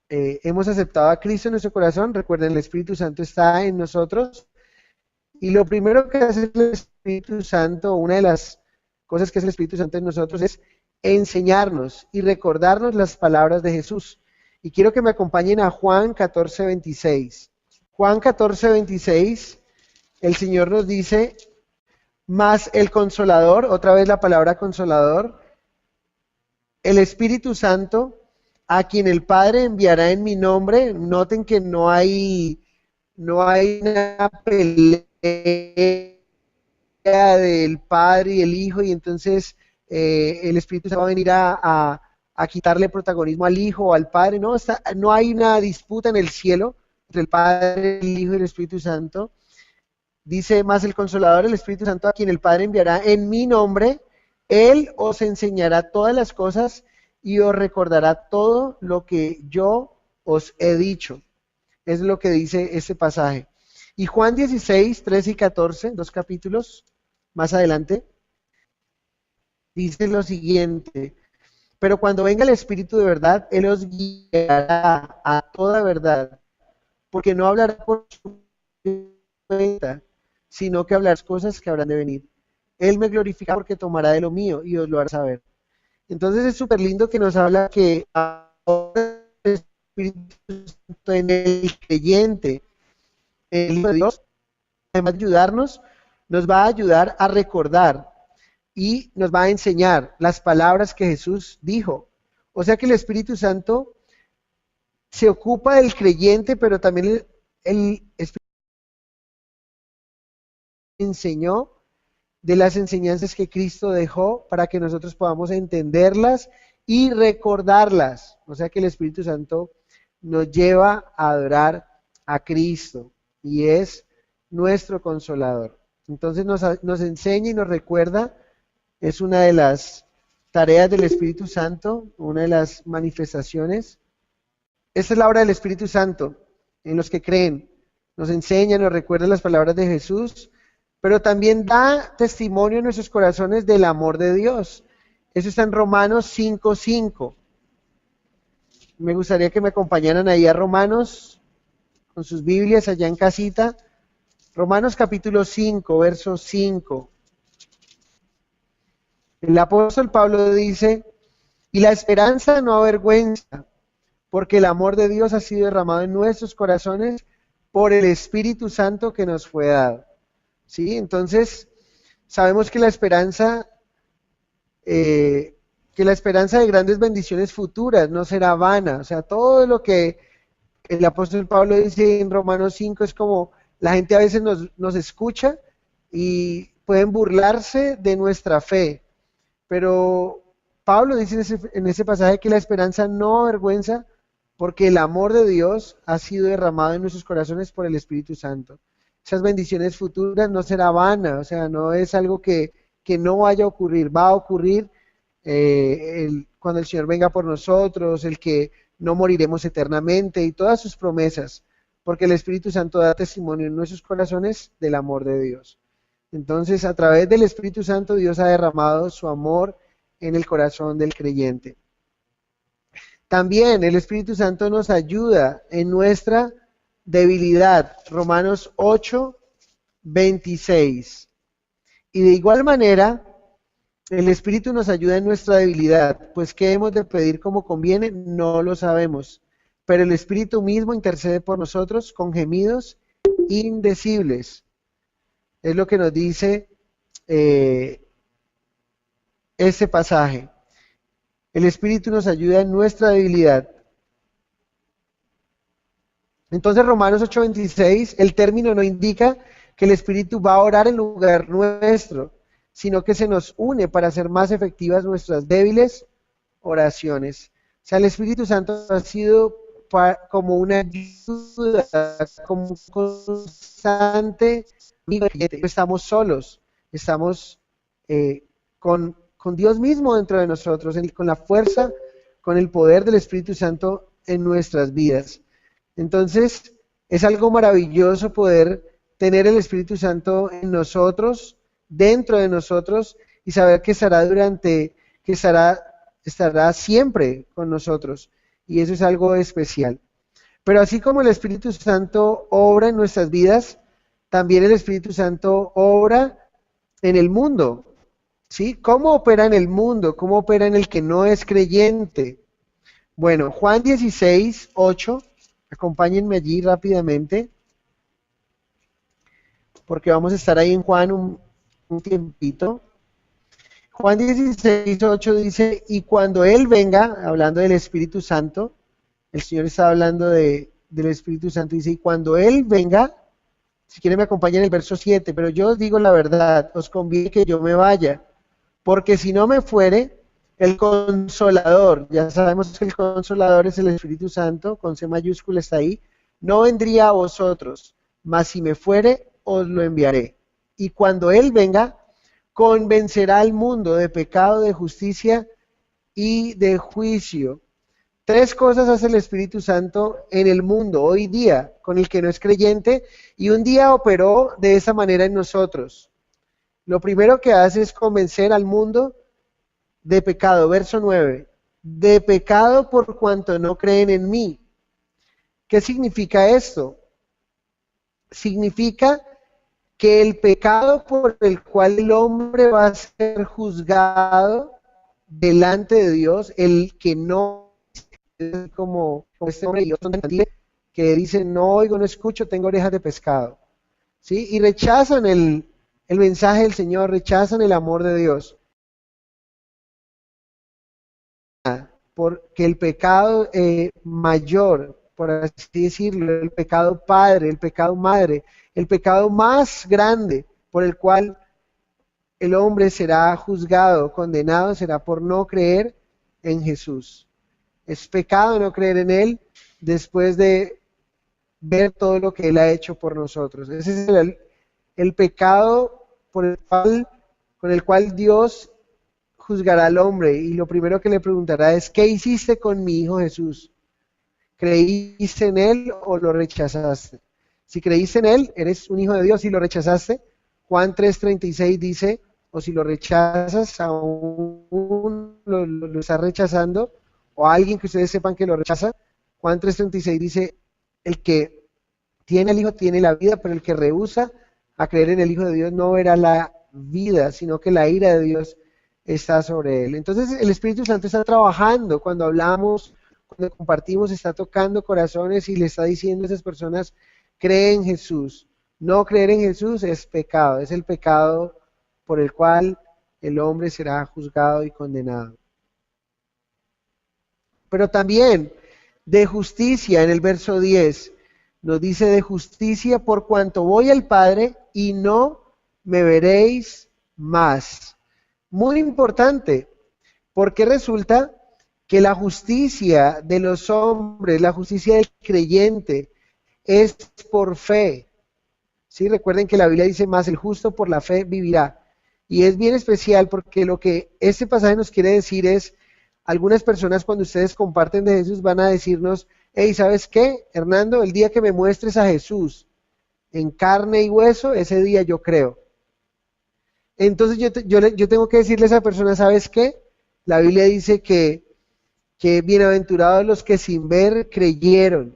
hemos aceptado a Cristo en nuestro corazón, recuerden, el Espíritu Santo está en nosotros, y lo primero que hace el Espíritu Santo, una de las cosas que hace el Espíritu Santo en nosotros es enseñarnos y recordarnos las palabras de Jesús. Y quiero que me acompañen a Juan 14:26. Juan 14:26, el Señor nos dice, mas el Consolador, otra vez la palabra Consolador, el Espíritu Santo, a quien el Padre enviará en mi nombre. Noten que no hay una pelea del Padre y el Hijo, y entonces el Espíritu Santo va a venir a quitarle protagonismo al Hijo o al Padre. No hay una disputa en el cielo entre el Padre, el Hijo y el Espíritu Santo. Dice más el Consolador, el Espíritu Santo, a quien el Padre enviará en mi nombre, Él os enseñará todas las cosas y os recordará todo lo que yo os he dicho. Es lo que dice este pasaje. Y Juan 16, 13 y 14, 2 capítulos más adelante, dice lo siguiente: pero cuando venga el Espíritu de verdad, Él os guiará a toda verdad, porque no hablará por su cuenta, sino que hablará cosas que habrán de venir. Él me glorificará porque tomará de lo mío y os lo hará saber. Entonces es súper lindo que nos habla que ahora el Espíritu Santo en el creyente, el Hijo de Dios, además de ayudarnos, nos va a ayudar a recordar y nos va a enseñar las palabras que Jesús dijo. O sea que el Espíritu Santo se ocupa del creyente, pero también el Espíritu enseñó de las enseñanzas que Cristo dejó para que nosotros podamos entenderlas y recordarlas. O sea que el Espíritu Santo nos lleva a adorar a Cristo y es nuestro consolador. Entonces nos enseña y nos recuerda. Es una de las tareas del Espíritu Santo, una de las manifestaciones. Esta es la obra del Espíritu Santo en los que creen. Nos enseña, nos recuerda las palabras de Jesús, pero también da testimonio en nuestros corazones del amor de Dios. Eso está en Romanos 5:5. Me gustaría que me acompañaran ahí a Romanos, con sus Biblias allá en casita. Romanos capítulo 5, verso 5. El apóstol Pablo dice, y la esperanza no avergüenza, porque el amor de Dios ha sido derramado en nuestros corazones por el Espíritu Santo que nos fue dado. ¿Sí? Entonces, sabemos que la esperanza de grandes bendiciones futuras no será vana. O sea, todo lo que el apóstol Pablo dice en Romanos 5 es como la gente a veces nos escucha y pueden burlarse de nuestra fe. Pero Pablo dice en ese pasaje que la esperanza no avergüenza porque el amor de Dios ha sido derramado en nuestros corazones por el Espíritu Santo. Esas bendiciones futuras no será vana, o sea, no es algo que no vaya a ocurrir, va a ocurrir cuando el Señor venga por nosotros, el que no moriremos eternamente y todas sus promesas, porque el Espíritu Santo da testimonio en nuestros corazones del amor de Dios. Entonces, a través del Espíritu Santo, Dios ha derramado su amor en el corazón del creyente. También el Espíritu Santo nos ayuda en nuestra debilidad. Romanos 8:26. Y de igual manera, el Espíritu nos ayuda en nuestra debilidad, pues ¿qué hemos de pedir como conviene? No lo sabemos. Pero el Espíritu mismo intercede por nosotros con gemidos indecibles. Es lo que nos dice este pasaje. El Espíritu nos ayuda en nuestra debilidad. Entonces, Romanos 8:26, el término no indica que el Espíritu va a orar en lugar nuestro, sino que se nos une para hacer más efectivas nuestras débiles oraciones. O sea, el Espíritu Santo ha sido como una ayuda, como un constante. No estamos solos, estamos con Dios mismo dentro de nosotros, con la fuerza, con el poder del Espíritu Santo en nuestras vidas. Entonces, es algo maravilloso poder tener el Espíritu Santo en nosotros, dentro de nosotros, y saber que estará siempre con nosotros. Y eso es algo especial. Pero así como el Espíritu Santo obra en nuestras vidas, también el Espíritu Santo obra en el mundo. ¿Sí? ¿Cómo opera en el mundo? ¿Cómo opera en el que no es creyente? Bueno, Juan 16:8, acompáñenme allí rápidamente, porque vamos a estar ahí en Juan un tiempito. Juan 16:8 dice, y cuando Él venga, hablando del Espíritu Santo, el Señor está hablando del Espíritu Santo, dice, y cuando Él venga, si quieren me acompañan en el verso 7, pero yo os digo la verdad, os conviene que yo me vaya, porque si no me fuere, el Consolador, ya sabemos que el Consolador es el Espíritu Santo, con C mayúscula está ahí, no vendría a vosotros, mas si me fuere, os lo enviaré. Y cuando Él venga, convencerá al mundo de pecado, de justicia y de juicio. 3 cosas hace el Espíritu Santo en el mundo hoy día, con el que no es creyente, y un día operó de esa manera en nosotros. Lo primero que hace es convencer al mundo de pecado, verso 9, de pecado por cuanto no creen en mí. ¿Qué significa esto? Significa que el pecado por el cual el hombre va a ser juzgado delante de Dios, el que no, como este hombre y otro que dicen, no oigo, no escucho, tengo orejas de pescado, ¿sí? Y rechazan el mensaje del Señor, rechazan el amor de Dios. Porque el pecado mayor, por así decirlo, el pecado padre, el pecado madre, el pecado más grande por el cual el hombre será juzgado, condenado, será por no creer en Jesús. Es pecado no creer en Él después de ver todo lo que Él ha hecho por nosotros. Ese es el pecado con el cual Dios juzgará al hombre, y lo primero que le preguntará es, ¿qué hiciste con mi Hijo Jesús? ¿Creíste en Él o lo rechazaste? Si creíste en Él, eres un hijo de Dios. Si lo rechazaste, Juan 3:36 dice, o si lo rechazas, aún lo está rechazando, o a alguien que ustedes sepan que lo rechaza. Juan 3:36 dice, el que tiene al Hijo tiene la vida, pero el que rehúsa a creer en el Hijo de Dios no verá la vida, sino que la ira de Dios está sobre él. Entonces el Espíritu Santo está trabajando cuando hablamos, cuando compartimos, está tocando corazones y le está diciendo a esas personas, cree en Jesús. No creer en Jesús es pecado, es el pecado por el cual el hombre será juzgado y condenado. Pero también de justicia, en el verso 10, nos dice de justicia por cuanto voy al Padre y no me veréis más. Muy importante, porque resulta que la justicia de los hombres, la justicia del creyente, es por fe. ¿Sí? Recuerden que la Biblia dice más, el justo por la fe vivirá. Y es bien especial porque lo que este pasaje nos quiere decir es, algunas personas cuando ustedes comparten de Jesús van a decirnos, hey, ¿sabes qué, Hernando? El día que me muestres a Jesús en carne y hueso, ese día yo creo. Entonces yo tengo que decirle a esa persona, ¿sabes qué? La Biblia dice que bienaventurados los que sin ver creyeron.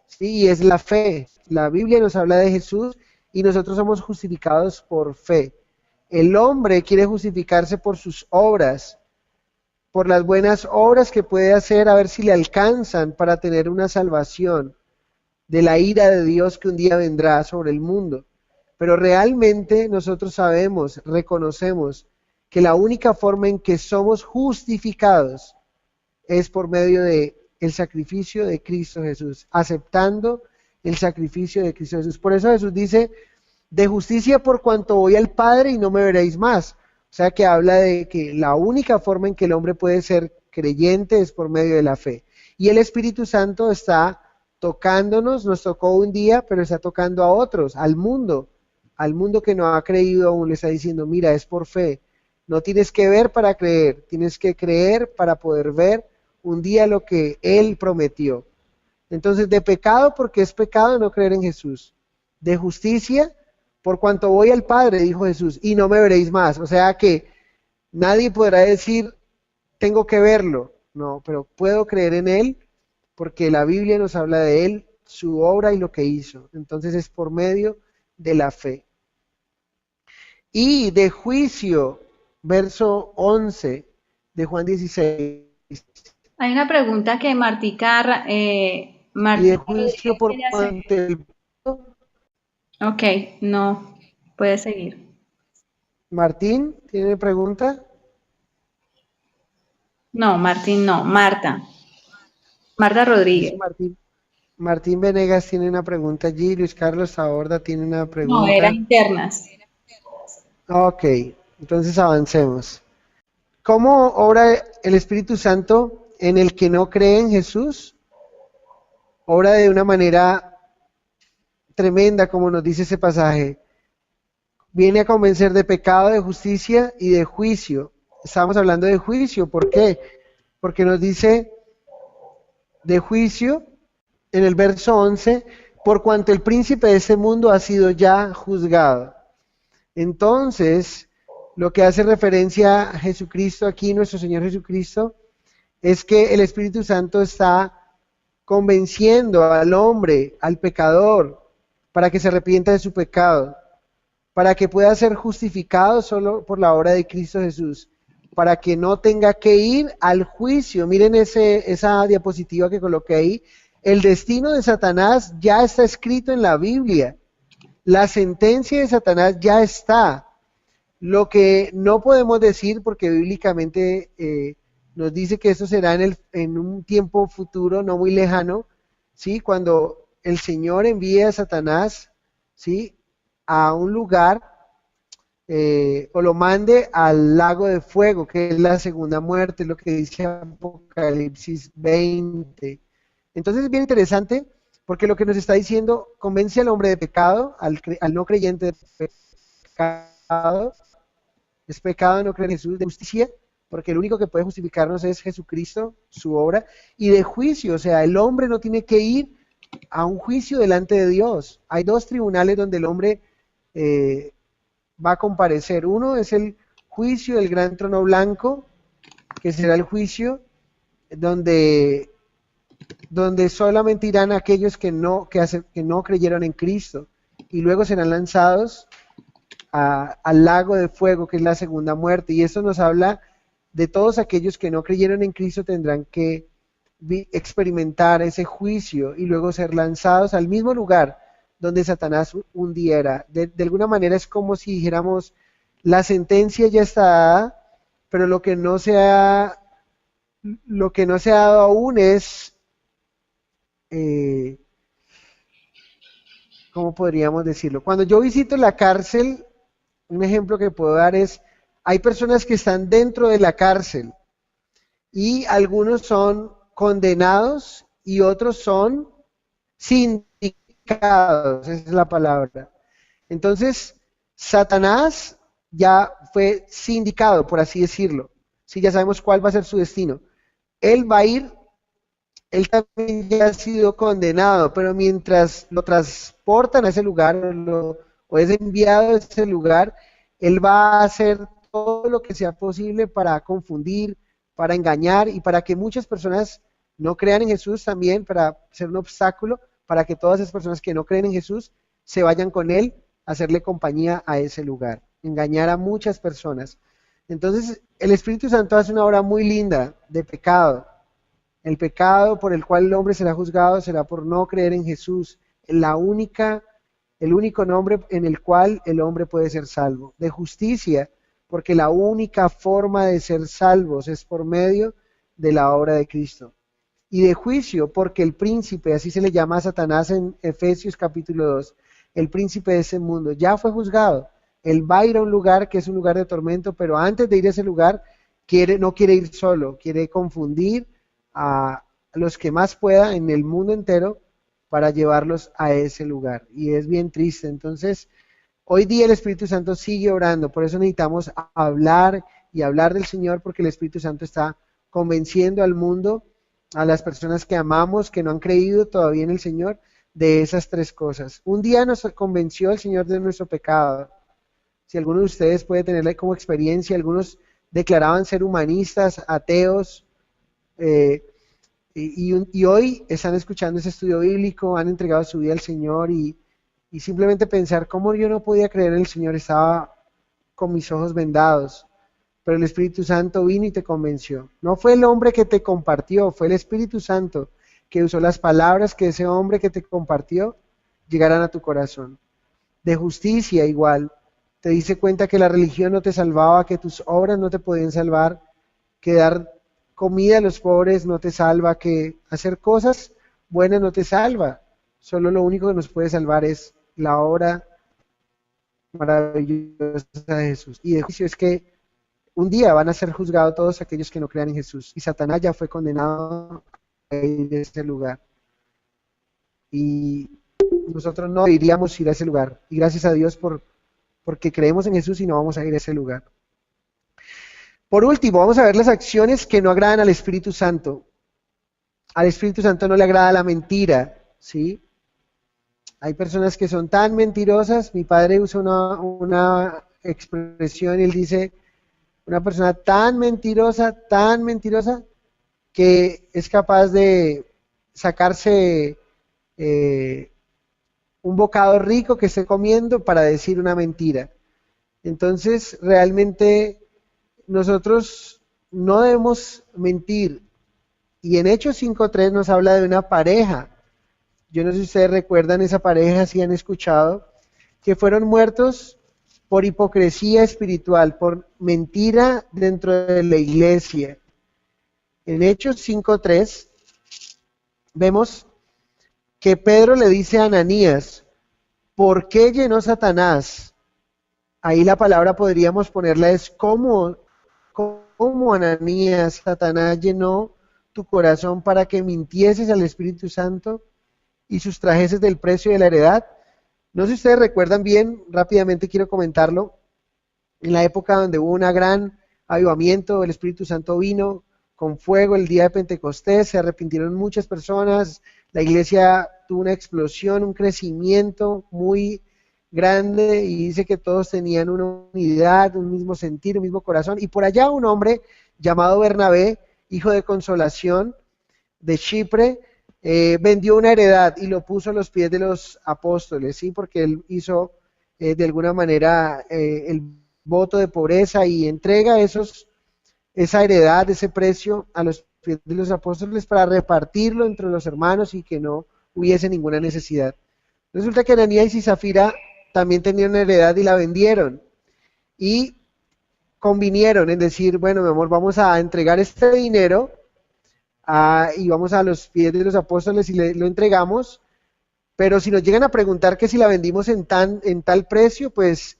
Sí, y es la fe. La Biblia nos habla de Jesús y nosotros somos justificados por fe. El hombre quiere justificarse por sus obras, por las buenas obras que puede hacer, a ver si le alcanzan para tener una salvación de la ira de Dios que un día vendrá sobre el mundo. Pero realmente nosotros sabemos, reconocemos que la única forma en que somos justificados es por medio de el sacrificio de Cristo Jesús, aceptando el sacrificio de Cristo Jesús. Por eso Jesús dice, de justicia por cuanto voy al Padre y no me veréis más. O sea que habla de que la única forma en que el hombre puede ser creyente es por medio de la fe. Y el Espíritu Santo está tocándonos, nos tocó un día, pero está tocando a otros, al mundo que no ha creído aún, le está diciendo, mira, es por fe. No tienes que ver para creer, tienes que creer para poder ver un día lo que Él prometió. Entonces, de pecado, porque es pecado no creer en Jesús. De justicia, por cuanto voy al Padre, dijo Jesús, y no me veréis más. O sea que nadie podrá decir, tengo que verlo. No, pero puedo creer en Él, porque la Biblia nos habla de Él, su obra y lo que hizo. Entonces es por medio de la fe. Y de juicio, verso 11 de Juan 16. Hay una pregunta que Martica... Y de juicio por cuanto el... Ok, no, puede seguir. Martín, ¿tiene pregunta? No, Martín no, Marta. Marta Rodríguez. Martín Venegas tiene una pregunta allí, Luis Carlos Saborda tiene una pregunta. No, eran internas. Ok, entonces avancemos. ¿Cómo obra el Espíritu Santo en el que no cree en Jesús? Obra de una manera tremenda, como nos dice ese pasaje. Viene a convencer de pecado, de justicia y de juicio. Estamos hablando de juicio, ¿por qué? Porque nos dice de juicio en el verso 11, por cuanto el príncipe de este mundo ha sido ya juzgado. Entonces, lo que hace referencia a Jesucristo aquí, nuestro Señor Jesucristo, es que el Espíritu Santo está convenciendo al hombre, al pecador, para que se arrepienta de su pecado, para que pueda ser justificado solo por la obra de Cristo Jesús, para que no tenga que ir al juicio. Miren esa diapositiva que coloqué ahí. El destino de Satanás ya está escrito en la Biblia. La sentencia de Satanás ya está. Lo que no podemos decir, porque bíblicamente nos dice que esto será en un tiempo futuro, no muy lejano, ¿sí? Cuando el Señor envíe a Satanás, ¿sí?, a un lugar o lo mande al lago de fuego, que es la segunda muerte, lo que dice Apocalipsis 20. Entonces es bien interesante, porque lo que nos está diciendo, convence al hombre de pecado, al no creyente de pecado, es pecado no creer en Jesús, de justicia, porque el único que puede justificarnos es Jesucristo, su obra, y de juicio, o sea, el hombre no tiene que ir a un juicio delante de Dios. Hay dos tribunales donde el hombre va a comparecer. Uno es el juicio del gran trono blanco, que será el juicio donde solamente irán aquellos que no creyeron en Cristo, y luego serán lanzados al lago de fuego, que es la segunda muerte. Y eso nos habla de todos aquellos que no creyeron en Cristo, tendrán que experimentar ese juicio y luego ser lanzados al mismo lugar donde Satanás hundiera. De alguna manera es como si dijéramos, la sentencia ya está dada, pero lo que no se ha dado aún es, ¿cómo podríamos decirlo? Cuando yo visito la cárcel, un ejemplo que puedo dar es, hay personas que están dentro de la cárcel y algunos son condenados y otros son sindicados, esa es la palabra. Entonces, Satanás ya fue sindicado, por así decirlo. Sí, ya sabemos cuál va a ser su destino. Él va a ir, él también ya ha sido condenado, pero mientras lo transportan a ese lugar o es enviado a ese lugar, él va a hacer todo lo que sea posible para confundir, para engañar y para que muchas personas no crean en Jesús también, para ser un obstáculo, para que todas esas personas que no creen en Jesús se vayan con él a hacerle compañía a ese lugar, engañar a muchas personas. Entonces, el Espíritu Santo hace una obra muy linda de pecado. El pecado por el cual el hombre será juzgado será por no creer en Jesús, el único nombre en el cual el hombre puede ser salvo. De justicia, porque la única forma de ser salvos es por medio de la obra de Cristo. Y de juicio, porque el príncipe, así se le llama a Satanás en Efesios capítulo 2, el príncipe de ese mundo, ya fue juzgado. Él va a ir a un lugar que es un lugar de tormento, pero antes de ir a ese lugar, no quiere ir solo, quiere confundir a los que más pueda en el mundo entero para llevarlos a ese lugar. Y es bien triste. Entonces, hoy día el Espíritu Santo sigue orando, por eso necesitamos hablar y hablar del Señor, porque el Espíritu Santo está convenciendo al mundo, a las personas que amamos, que no han creído todavía en el Señor, de esas tres cosas. Un día nos convenció el Señor de nuestro pecado. Si alguno de ustedes puede tenerla como experiencia, algunos declaraban ser humanistas, ateos, y hoy están escuchando ese estudio bíblico, han entregado su vida al Señor y simplemente pensar cómo yo no podía creer en el Señor, estaba con mis ojos vendados, pero el Espíritu Santo vino y te convenció. No fue el hombre que te compartió, fue el Espíritu Santo que usó las palabras que ese hombre que te compartió llegaran a tu corazón. De justicia igual, te diste cuenta que la religión no te salvaba, que tus obras no te podían salvar, que dar comida a los pobres no te salva, que hacer cosas buenas no te salva. Solo lo único que nos puede salvar es la obra maravillosa de Jesús. Y de juicio es que un día van a ser juzgados todos aquellos que no crean en Jesús. Y Satanás ya fue condenado a ir a ese lugar. Y nosotros no deberíamos ir a ese lugar. Y gracias a Dios porque creemos en Jesús y no vamos a ir a ese lugar. Por último, vamos a ver las acciones que no agradan al Espíritu Santo. Al Espíritu Santo no le agrada la mentira, ¿sí? Hay personas que son tan mentirosas. Mi padre usa una expresión y él dice, una persona tan mentirosa, que es capaz de sacarse un bocado rico que esté comiendo para decir una mentira. Entonces, realmente nosotros no debemos mentir. Y en Hechos 5:3 nos habla de una pareja. Yo no sé si ustedes recuerdan esa pareja, si han escuchado, que fueron muertos por hipocresía espiritual, por mentira dentro de la iglesia. En Hechos 5:3 vemos que Pedro le dice a Ananías, ¿por qué llenó Satanás? Ahí la palabra podríamos ponerla es ¿cómo Ananías, Satanás llenó tu corazón para que mintieses al Espíritu Santo y sustrajeses del precio de la heredad? No sé si ustedes recuerdan bien, rápidamente quiero comentarlo, en la época donde hubo un gran avivamiento, el Espíritu Santo vino con fuego el día de Pentecostés, se arrepintieron muchas personas, la iglesia tuvo una explosión, un crecimiento muy grande y dice que todos tenían una unidad, un mismo sentir, un mismo corazón. Y por allá un hombre llamado Bernabé, hijo de Consolación, de Chipre, vendió una heredad y lo puso a los pies de los apóstoles, ¿sí? Porque él hizo de alguna manera el voto de pobreza y entrega esa heredad, ese precio a los pies de los apóstoles para repartirlo entre los hermanos y que no hubiese ninguna necesidad. Resulta que Ananías y Zafira también tenían una heredad y la vendieron y convinieron en decir, bueno, mi amor, vamos a entregar este dinero y vamos a los pies de los apóstoles y lo entregamos, pero si nos llegan a preguntar que si la vendimos en tal precio, pues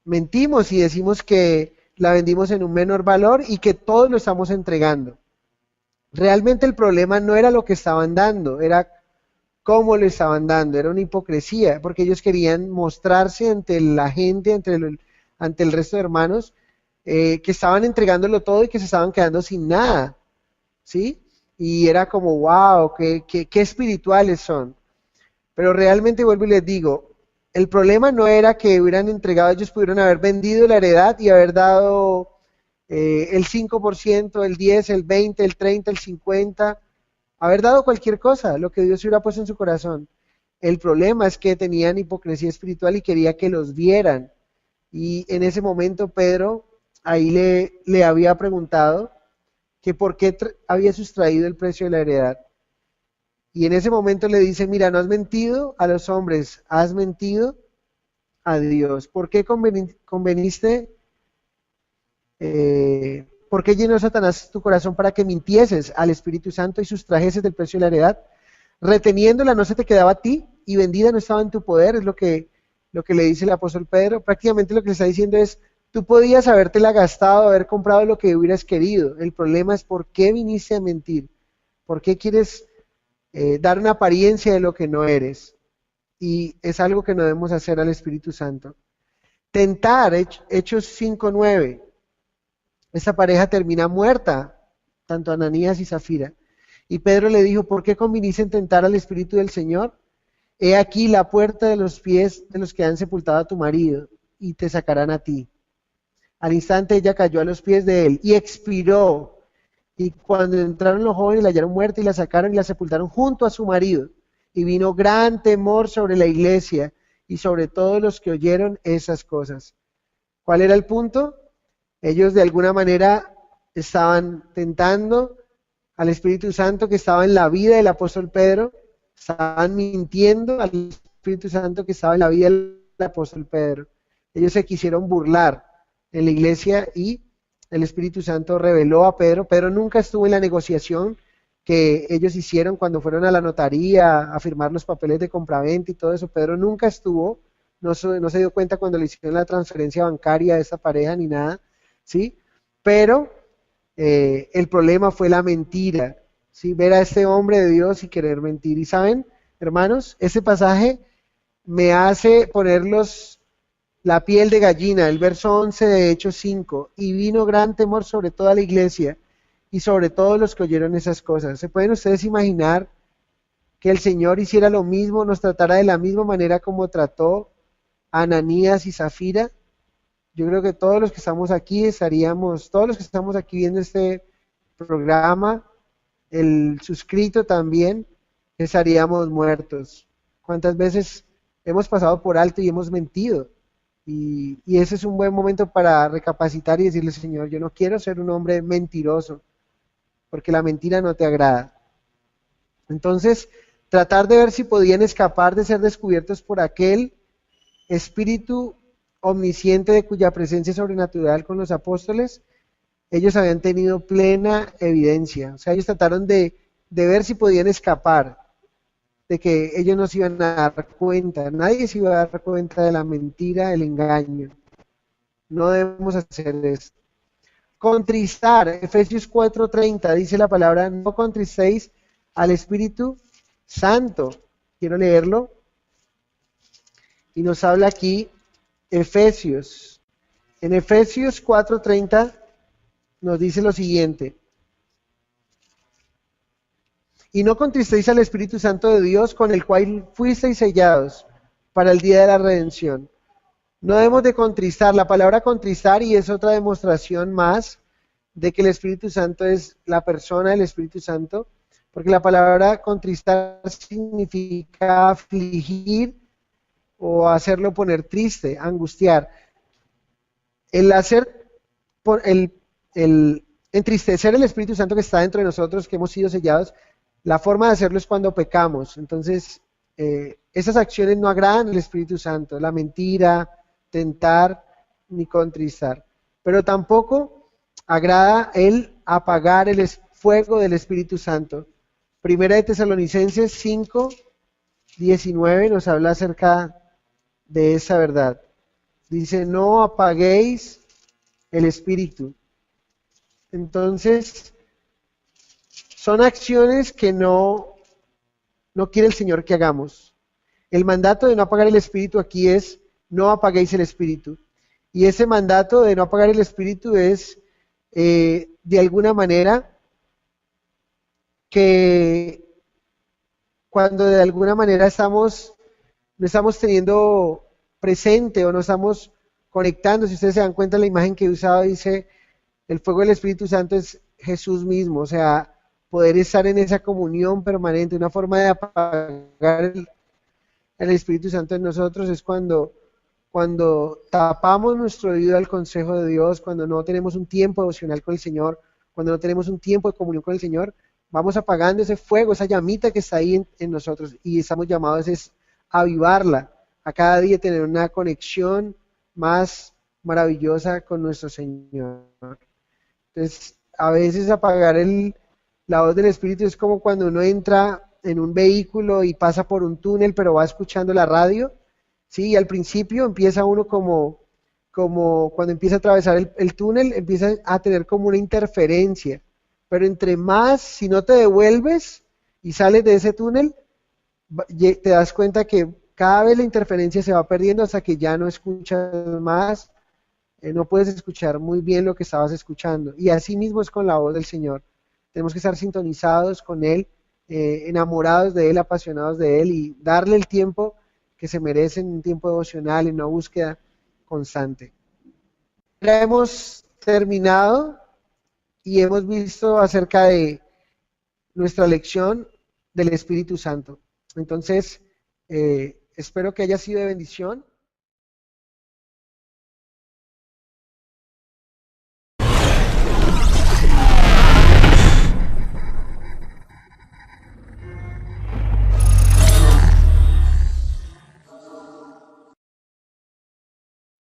mentimos y decimos que la vendimos en un menor valor y que todos lo estamos entregando. Realmente el problema no era lo que estaban dando, era cómo lo estaban dando, era una hipocresía, porque ellos querían mostrarse ante la gente, ante el resto de hermanos, que estaban entregándolo todo y que se estaban quedando sin nada, ¿sí? Y era como, wow, qué espirituales son. Pero realmente vuelvo y les digo, el problema no era que hubieran entregado, ellos pudieron haber vendido la heredad y haber dado el 5%, el 10%, el 20%, el 30%, el 50%, haber dado cualquier cosa, lo que Dios hubiera puesto en su corazón. El problema es que tenían hipocresía espiritual y quería que los vieran. Y en ese momento Pedro ahí le había preguntado que por qué había sustraído el precio de la heredad. Y en ese momento le dice, mira, no has mentido a los hombres, has mentido a Dios. ¿Por qué conveniste? ¿Por qué llenó Satanás tu corazón para que mintieses al Espíritu Santo y sustrajeses del precio de la heredad? Reteniéndola no se te quedaba a ti y vendida no estaba en tu poder, es lo que le dice el apóstol Pedro. Prácticamente lo que le está diciendo es, tú podías habértela gastado, haber comprado lo que hubieras querido. El problema es por qué viniste a mentir. ¿Por qué quieres dar una apariencia de lo que no eres? Y es algo que no debemos hacer al Espíritu Santo. Tentar, Hechos 5:9. Esta pareja termina muerta, tanto Ananías y Zafira. Y Pedro le dijo, ¿por qué conviniste en tentar al Espíritu del Señor? He aquí la puerta de los pies de los que han sepultado a tu marido, y te sacarán a ti. Al instante ella cayó a los pies de él y expiró. Y cuando entraron los jóvenes la hallaron muerta y la sacaron y la sepultaron junto a su marido. Y vino gran temor sobre la iglesia y sobre todos los que oyeron esas cosas. ¿Cuál era el punto? Ellos de alguna manera estaban tentando al Espíritu Santo que estaba en la vida del apóstol Pedro, estaban mintiendo al Espíritu Santo que estaba en la vida del apóstol Pedro. Ellos se quisieron burlar en la iglesia y el Espíritu Santo reveló a Pedro. Pedro nunca estuvo en la negociación que ellos hicieron cuando fueron a la notaría a firmar los papeles de compraventa y todo eso. Pedro nunca estuvo, no se dio cuenta cuando le hicieron la transferencia bancaria a esa pareja ni nada, ¿sí? Pero el problema fue la mentira, ¿sí? Ver a este hombre de Dios y querer mentir. Y saben, hermanos, ese pasaje me hace ponerlos la piel de gallina, el verso 11 de Hechos 5, y vino gran temor sobre toda la iglesia y sobre todos los que oyeron esas cosas. ¿Se pueden ustedes imaginar que el Señor hiciera lo mismo, nos tratara de la misma manera como trató a Ananías y Zafira? Yo creo que todos los que estamos aquí todos los que estamos aquí viendo este programa, el suscrito también, estaríamos muertos. ¿Cuántas veces hemos pasado por alto y hemos mentido? Y ese es un buen momento para recapacitar y decirle, Señor, yo no quiero ser un hombre mentiroso, porque la mentira no te agrada. Entonces, tratar de ver si podían escapar de ser descubiertos por aquel espíritu omnisciente de cuya presencia sobrenatural con los apóstoles, ellos habían tenido plena evidencia. O sea, ellos trataron de ver si podían escapar, de que ellos no se iban a dar cuenta, nadie se iba a dar cuenta de la mentira, el engaño. No debemos hacer esto. Contristar, Efesios 4:30, dice la palabra, no contristéis al Espíritu Santo. Quiero leerlo. Y nos habla aquí Efesios. En Efesios 4:30 nos dice lo siguiente. Y no contristéis al Espíritu Santo de Dios, con el cual fuisteis sellados para el día de la redención. No debemos de contristar, la palabra contristar, y es otra demostración más de que el Espíritu Santo es la persona del Espíritu Santo, porque la palabra contristar significa afligir o hacerlo poner triste, angustiar. El hacer, el entristecer el Espíritu Santo que está dentro de nosotros, que hemos sido sellados, la forma de hacerlo es cuando pecamos. Entonces, esas acciones no agradan al Espíritu Santo, la mentira, tentar, ni contristar. Pero tampoco agrada el apagar el fuego del Espíritu Santo. Primera de Tesalonicenses 5:19 nos habla acerca de esa verdad. Dice, no apaguéis el Espíritu. Entonces, son acciones que no quiere el Señor que hagamos. El mandato de no apagar el Espíritu aquí es, no apaguéis el Espíritu. Y ese mandato de no apagar el Espíritu es, de alguna manera, que cuando de alguna manera no estamos teniendo presente o no estamos conectando, si ustedes se dan cuenta, la imagen que he usado dice, el fuego del Espíritu Santo es Jesús mismo, o sea, poder estar en esa comunión permanente. Una forma de apagar el Espíritu Santo en nosotros es cuando tapamos nuestro oído al consejo de Dios, cuando no tenemos un tiempo devocional con el Señor, cuando no tenemos un tiempo de comunión con el Señor, vamos apagando ese fuego, esa llamita que está ahí en nosotros, y estamos llamados a avivarla, a cada día tener una conexión más maravillosa con nuestro Señor. Entonces, a veces apagar la voz del Espíritu es como cuando uno entra en un vehículo y pasa por un túnel, pero va escuchando la radio, ¿sí? Y al principio empieza uno como cuando empieza a atravesar el túnel, empieza a tener como una interferencia, pero entre más, si no te devuelves y sales de ese túnel, te das cuenta que cada vez la interferencia se va perdiendo hasta que ya no escuchas más, no puedes escuchar muy bien lo que estabas escuchando. Y así mismo es con la voz del Señor. Tenemos que estar sintonizados con Él, enamorados de Él, apasionados de Él, y darle el tiempo que se merece en un tiempo devocional, en una búsqueda constante. Ya hemos terminado y hemos visto acerca de nuestra lección del Espíritu Santo. Entonces, espero que haya sido de bendición.